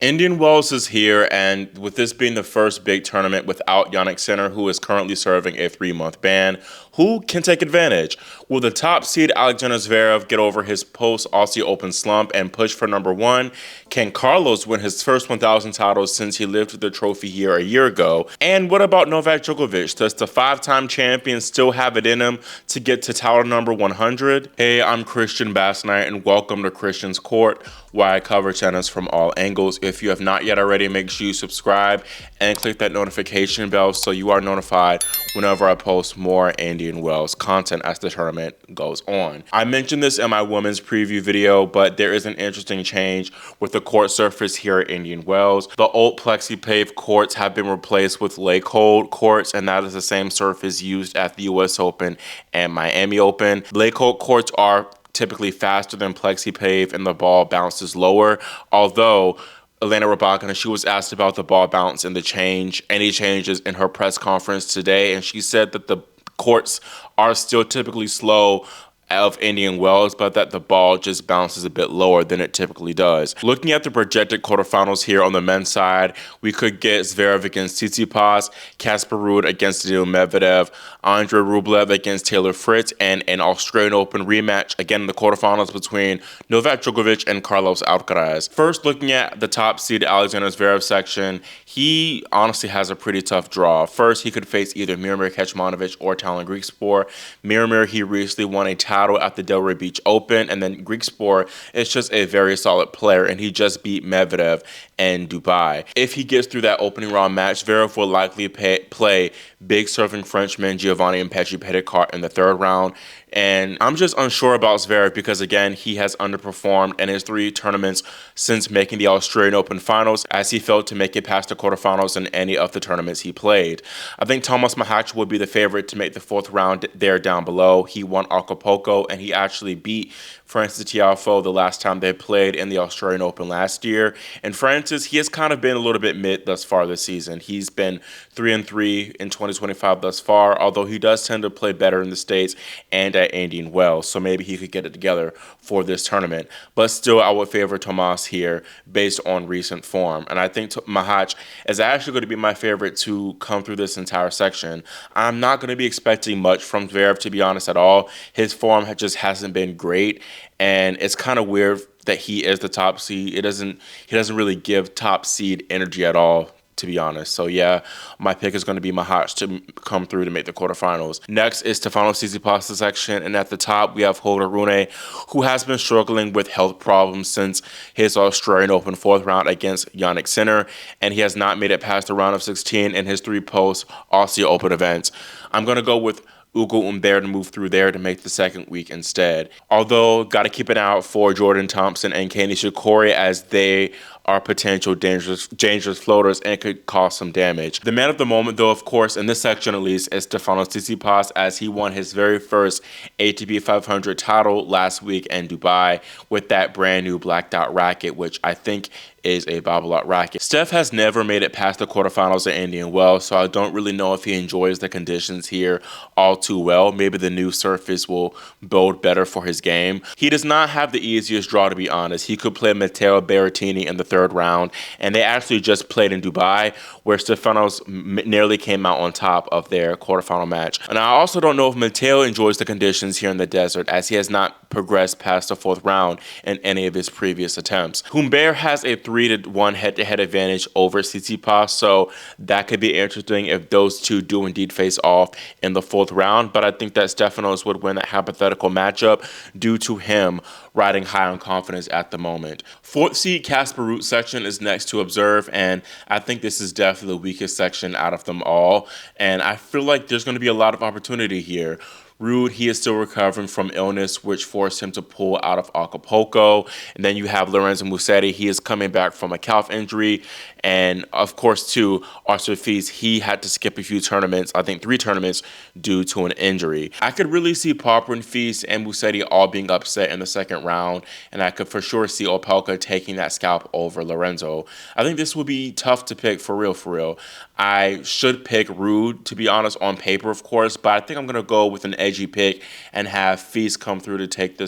Indian Wells is here, and with this being the first big tournament without Jannik Sinner, who is currently serving a 3-month ban, who can take advantage? Will the top seed Alexander Zverev get over his post-Aussie Open slump and push for number one? Can Carlos win his first 1,000 titles since he lifted the trophy here a year ago? And what about Novak Djokovic? Does the five-time champion still have it in him to get to title number 100? Hey, I'm Christian Bassnight, and welcome to Christian's Court, where I cover tennis from all angles. If you have not yet already, make sure you subscribe and click that notification bell so you are notified whenever I post more Indian Wells content as the tournament goes on. I mentioned this in my women's preview video, but there is an interesting change with the court surface here at Indian Wells. The old plexi-paved courts have been replaced with lake-hold courts, and that is the same surface used at the US Open and Miami Open. Lake-hold courts are typically faster than plexi pave and the ball bounces lower, although Elena Rybakina, she was asked about the ball bounce and any changes in her press conference today, and she said that the courts are still typically slow of Indian Wells, but that the ball just bounces a bit lower than it typically does. Looking at the projected quarterfinals here on the men's side, we could get Zverev against Tsitsipas, Casper Ruud against Daniil Medvedev, Andrey Rublev against Taylor Fritz, and an Australian Open rematch, again in the quarterfinals between Novak Djokovic and Carlos Alcaraz. First, looking at the top seed Alexander Zverev section, he honestly has a pretty tough draw. First, he could face either Miomir Kecmanovic or Talon Griekspoor. Miomir, he recently won a title at the Delray Beach Open, and then Griekspoor is just a very solid player, and he just beat Medvedev in Dubai. If he gets through that opening round match, Zverev will likely play big serving Frenchman Giovanni Petitcart in the third round. And I'm just unsure about Zverev because, again, he has underperformed in his 3 tournaments since making the Australian Open finals, as he failed to make it past the quarterfinals in any of the tournaments he played. I think Tomas Machac would be the favorite to make the 4th round there down below. He won Acapulco, and he actually beat Francis Tiafoe the last time they played in the Australian Open last year. And Francis, he has kind of been a little bit mid thus far this season. He's been 3-3 in 2025 thus far, although he does tend to play better in the States and at Indian Wells, so maybe he could get it together for this tournament. But still, I would favor Tomas here based on recent form. And I think Machac is actually going to be my favorite to come through this entire section. I'm not going to be expecting much from Zverev, to be honest, at all. His form just hasn't been great, and it's kind of weird that he is the top seed. He doesn't really give top seed energy at all, to be honest. So yeah, my pick is going to be Machac to come through to make the quarterfinals. Next is Stefanos Tsitsipas section, and at the top we have Holger Rune, who has been struggling with health problems since his Australian Open 4th round against Jannik Sinner, and he has not made it past the round of 16 in his 3 post-Aussie Open events. I'm going to go with Ugo Humbert to move through there to make the second week instead. Although, got to keep an eye out for Jordan Thompson and Kenny Shikori, as they are potential dangerous floaters and could cause some damage. The man of the moment, though, of course, in this section at least, is Stefanos Tsitsipas, as he won his very first ATP 500 title last week in Dubai with that brand new blacked out racket, which I think is a Babolat racket. Steph has never made it past the quarterfinals at Indian Wells, so I don't really know if he enjoys the conditions here all too well. Maybe the new surface will bode better for his game. He does not have the easiest draw, to be honest. He could play Matteo Berrettini in the 3rd round, and they actually just played in Dubai, where Stefanos nearly came out on top of their quarterfinal match. And I also don't know if Matteo enjoys the conditions here in the desert, as he has not progressed past the 4th round in any of his previous attempts. Humbert has a 3-1 head-to-head advantage over Tsitsipas, so that could be interesting if those two do indeed face off in the 4th round, but I think that Stefanos would win that hypothetical matchup due to him riding high on confidence at the moment. 4th seed Casper Ruud section is next to observe, and I think this is definitely the weakest section out of them all, and I feel like there's going to be a lot of opportunity here. Ruud, he is still recovering from illness, which forced him to pull out of Acapulco. And then you have Lorenzo Musetti. He is coming back from a calf injury. And, of course, too, Arthur Fils, he had to skip a few tournaments, I think 3 tournaments, due to an injury. I could really see Popper and Fils and Musetti all being upset in the 2nd round, and I could for sure see Opelka taking that scalp over Lorenzo. I think this would be tough to pick for real, for real. I should pick Ruud, to be honest, on paper, of course, but I think I'm going to go with an edge edgy pick and have Fitz come through to take the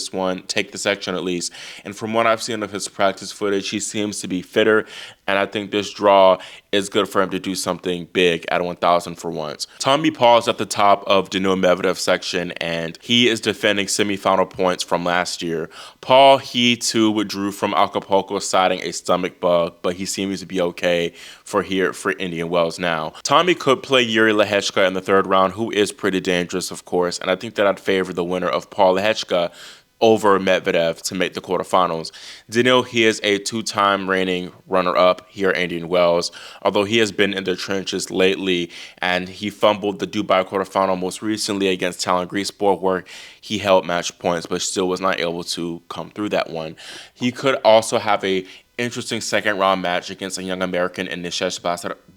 section at least. And from what I've seen of his practice footage, he seems to be fitter, and I think this draw is good for him to do something big at 1,000 for once. Tommy Paul's at the top of Daniil Medvedev's section, and he is defending semifinal points from last year. Paul, he too withdrew from Acapulco citing a stomach bug, but he seems to be okay for Indian Wells now. Tommy could play Yuri Lehechka in the third round, who is pretty dangerous, of course, and I think that I'd favor the winner of Paul Lehechka over Medvedev to make the quarterfinals. Daniil, he is a two-time reigning runner-up here at Indian Wells, although he has been in the trenches lately, and he fumbled the Dubai quarterfinal most recently against Talon Griekspoor, where he held match points, but still was not able to come through that one. He could also have a interesting second-round match against a young American in Nishesh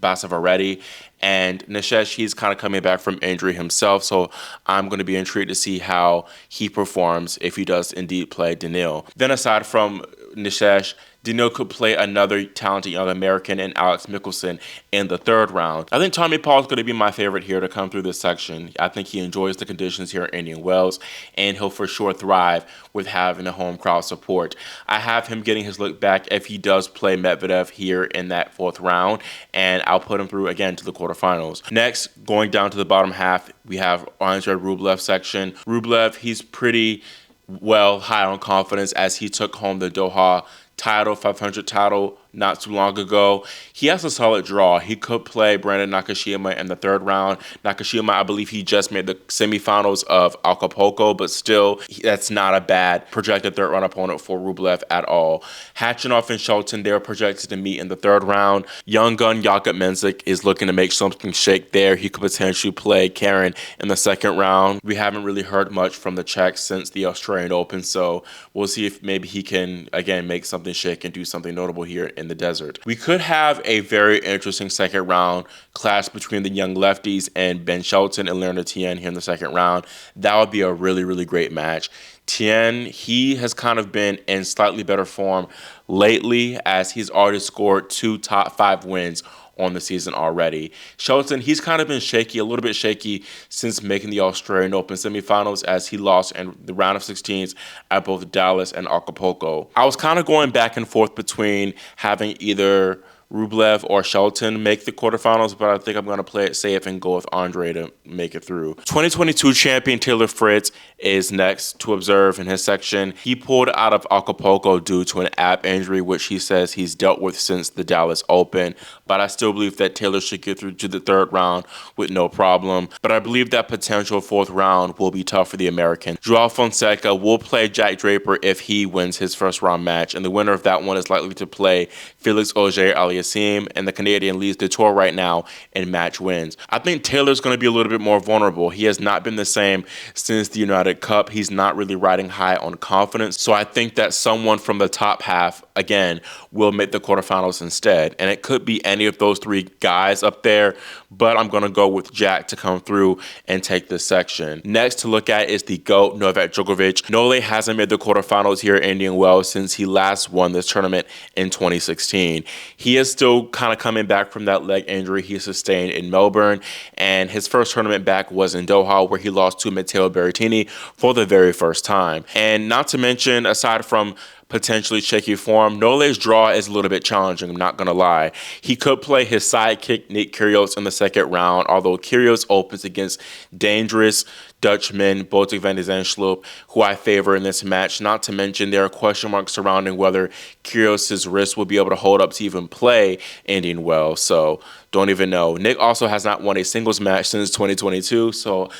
Basavareddy. And Nishesh, he's kind of coming back from injury himself, so I'm going to be intrigued to see how he performs if he does indeed play Daniil. Then aside from Nishesh, Daniil could play another talented young American in Alex Michelsen in the third round. I think Tommy Paul is going to be my favorite here to come through this section. I think he enjoys the conditions here at Indian Wells, and he'll for sure thrive with having the home crowd support. I have him getting his look back if he does play Medvedev here in that fourth round, and I'll put him through again to the quarterfinals. Next, going down to the bottom half, we have Andrey Rublev section. Rublev, he's pretty well high on confidence as he took home the Doha 500 title not too long ago. He has a solid draw. He could play Brandon Nakashima in the third round. Nakashima, I believe he just made the semifinals of Acapulco, but still, that's not a bad projected third round opponent for Rublev at all. Khachanov and Shelton, they're projected to meet in the third round. Young gun Jakub Mensik is looking to make something shake there. He could potentially play Karen in the second round. We haven't really heard much from the Czech since the Australian Open, so we'll see if maybe he can, again, make something shake and do something notable here in the desert. We could have a very interesting second round clash between the young lefties and Ben Shelton and Leonard Tien here in the second round. That would be a really, really great match. Tien, he has kind of been in slightly better form lately as he's already scored 2 top 5 wins on the season already. Shelton, he's kind of been shaky, a little bit shaky since making the Australian Open semifinals as he lost in the round of 16s at both Dallas and Acapulco. I was kind of going back and forth between having either Rublev or Shelton make the quarterfinals, but I think I'm going to play it safe and go with Andrey to make it through. 2022 champion Taylor Fritz is next to observe in his section. He pulled out of Acapulco due to an ab injury, which he says he's dealt with since the Dallas Open, but I still believe that Taylor should get through to the third round with no problem. But I believe that potential fourth round will be tough for the American. Joao Fonseca will play Jack Draper if he wins his first round match, and the winner of that one is likely to play Felix Auger-Aliassime, and the Canadian leads the tour right now in match wins. I think Taylor's going to be a little bit more vulnerable. He has not been the same since the United Cup. He's not really riding high on confidence, so I think that someone from the top half, again, will make the quarterfinals instead, and it could be any of those 3 guys up there, but I'm going to go with Jack to come through and take this section. Next to look at is the GOAT, Novak Djokovic. Nole hasn't made the quarterfinals here at Indian Wells since he last won this tournament in 2016. He is still kind of coming back from that leg injury he sustained in Melbourne, and his first tournament back was in Doha, where he lost to Matteo Berrettini for the very first time. And not to mention, aside from potentially shaky form, Nole's draw is a little bit challenging, I'm not going to lie. He could play his sidekick, Nick Kyrgios, in the second round, although Kyrgios opens against dangerous Dutchman, Botic van de Zandschulp, who I favor in this match. Not to mention, there are question marks surrounding whether Kyrgios' wrist will be able to hold up to even play Indian Wells, so don't even know. Nick also has not won a singles match since 2022, so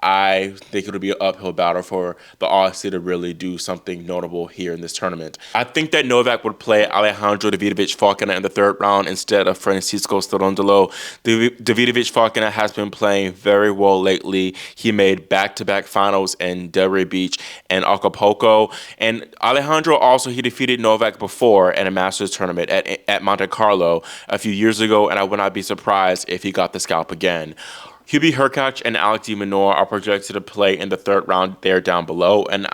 I think it'll be an uphill battle for the Aussie to really do something notable here in this tournament. I think that Novak would play Alejandro Davidovich-Fokina in the third round instead of Francisco Cerundolo. Davidovich-Fokina has been playing very well lately. He made back-to-back finals in Delray Beach and Acapulco. And Alejandro also, he defeated Novak before in a Masters tournament at Monte Carlo a few years ago, and I would not be surprised if he got the scalp again. Hubie Hurkacz and Alex de Minaur are projected to play in the third round there down below, and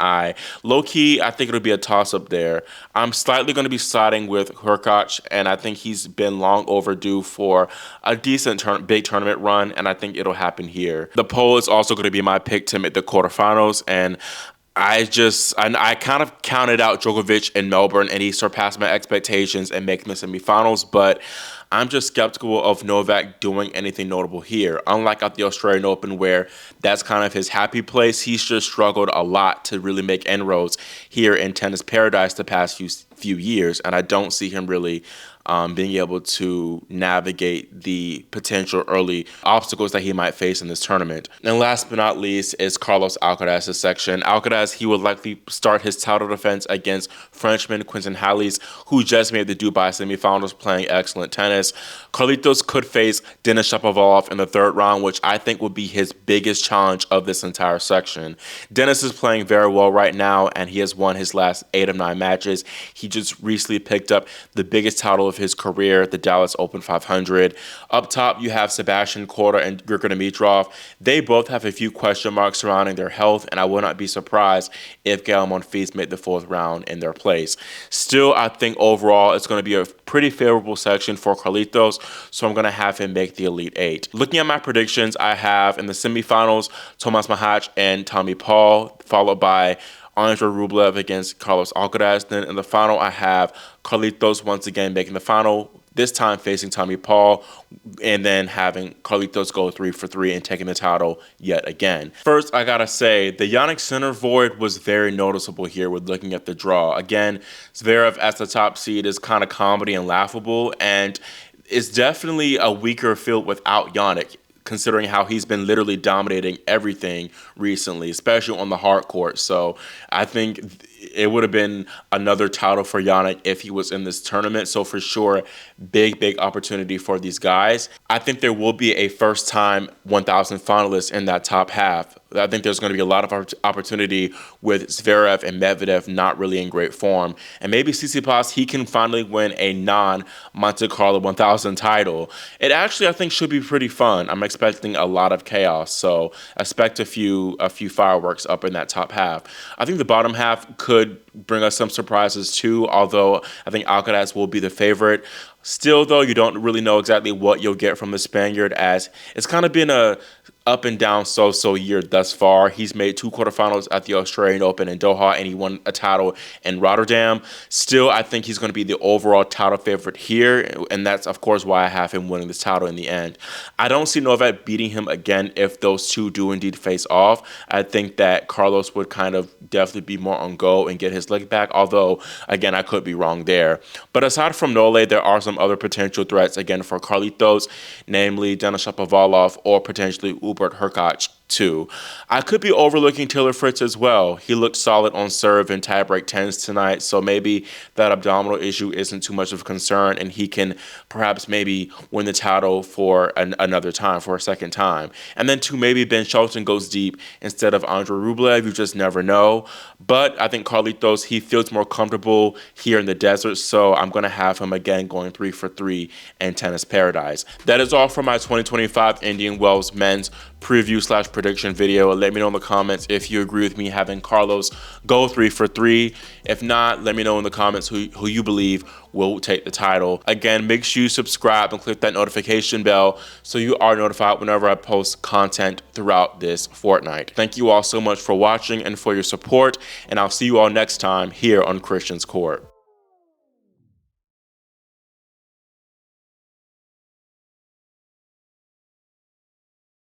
low-key, I think it'll be a toss-up there. I'm slightly going to be siding with Hurkacz, and I think he's been long overdue for a decent big tournament run, and I think it'll happen here. The poll is also going to be my pick to make the quarterfinals, and I kind of counted out Djokovic in Melbourne, and he surpassed my expectations and making the semifinals, but I'm just skeptical of Novak doing anything notable here. Unlike at the Australian Open, where that's kind of his happy place, he's just struggled a lot to really make inroads here in tennis paradise the past few years, and I don't see him really being able to navigate the potential early obstacles that he might face in this tournament. And last but not least is Carlos Alcaraz's section. Alcaraz, he will likely start his title defense against Frenchman Quentin Halys, who just made the Dubai semifinals playing excellent tennis. Carlitos could face Denis Shapovalov in the third round, which I think would be his biggest challenge of this entire section. Denis is playing very well right now, and he has won his last 8 of 9 matches. He just recently picked up the biggest title of his career, the Dallas Open 500. Up top, you have Sebastian Korda and Grigor Dimitrov. They both have a few question marks surrounding their health, and I would not be surprised if Gael Monfils made the fourth round in their place. Still, I think overall it's going to be a pretty favorable section for Carlitos, so I'm going to have him make the Elite Eight. Looking at my predictions, I have in the semifinals Tomas Machac and Tommy Paul, followed by Andrey Rublev against Carlos Alcaraz. Then in the final, I have Carlitos once again making the final, this time facing Tommy Paul, and then having Carlitos go 3 for 3 and taking the title yet again. First, I gotta say, the Jannik Sinner void was very noticeable here with looking at the draw. Again, Zverev as the top seed is kind of comedy and laughable, and it's definitely a weaker field without Jannik, considering how he's been literally dominating everything recently, especially on the hard court. So I think it would have been another title for Jannik if he was in this tournament. So for sure, big opportunity for these guys. I think there will be a first-time 1,000 finalist in that top half. I think there's going to be a lot of opportunity with Zverev and Medvedev not really in great form. And maybe Tsitsipas, he can finally win a non-Monte Carlo 1,000 title. It actually, I think, should be pretty fun. I'm expecting a lot of chaos, so expect a few fireworks up in that top half. I think the bottom half could bring us some surprises too, although I think Alcaraz will be the favorite. Still, though, you don't really know exactly what you'll get from the Spaniard, as it's kind of been a up and down so year thus far. He's made 2 quarterfinals at the Australian Open in Doha, and he won a title in Rotterdam. Still, I think he's going to be the overall title favorite here, and that's, of course, why I have him winning this title in the end. I don't see Novak beating him again if those two do indeed face off. I think that Carlos would kind of definitely be more on go and get his leg back, although, again, I could be wrong there. But aside from Nole, there are some other potential threats, again, for Carlitos, namely Denis Shapovalov or potentially Hubert Hurkacz too. I could be overlooking Taylor Fritz as well. He looked solid on serve in tiebreak 10s tonight, so maybe that abdominal issue isn't too much of a concern, and he can perhaps maybe win the title for another time, for a second time. And then too, maybe Ben Shelton goes deep instead of Andrey Rublev. You just never know. But I think Carlitos, he feels more comfortable here in the desert, so I'm going to have him again going 3 for 3 in tennis paradise. That is all for my 2025 Indian Wells men's preview/prediction video. Let me know in the comments if you agree with me having Carlos go 3 for 3. If not, let me know in the comments who you believe will take the title. Again, make sure you subscribe and click that notification bell so you are notified whenever I post content throughout this fortnight. Thank you all so much for watching and for your support, and I'll see you all next time here on Christian's Court.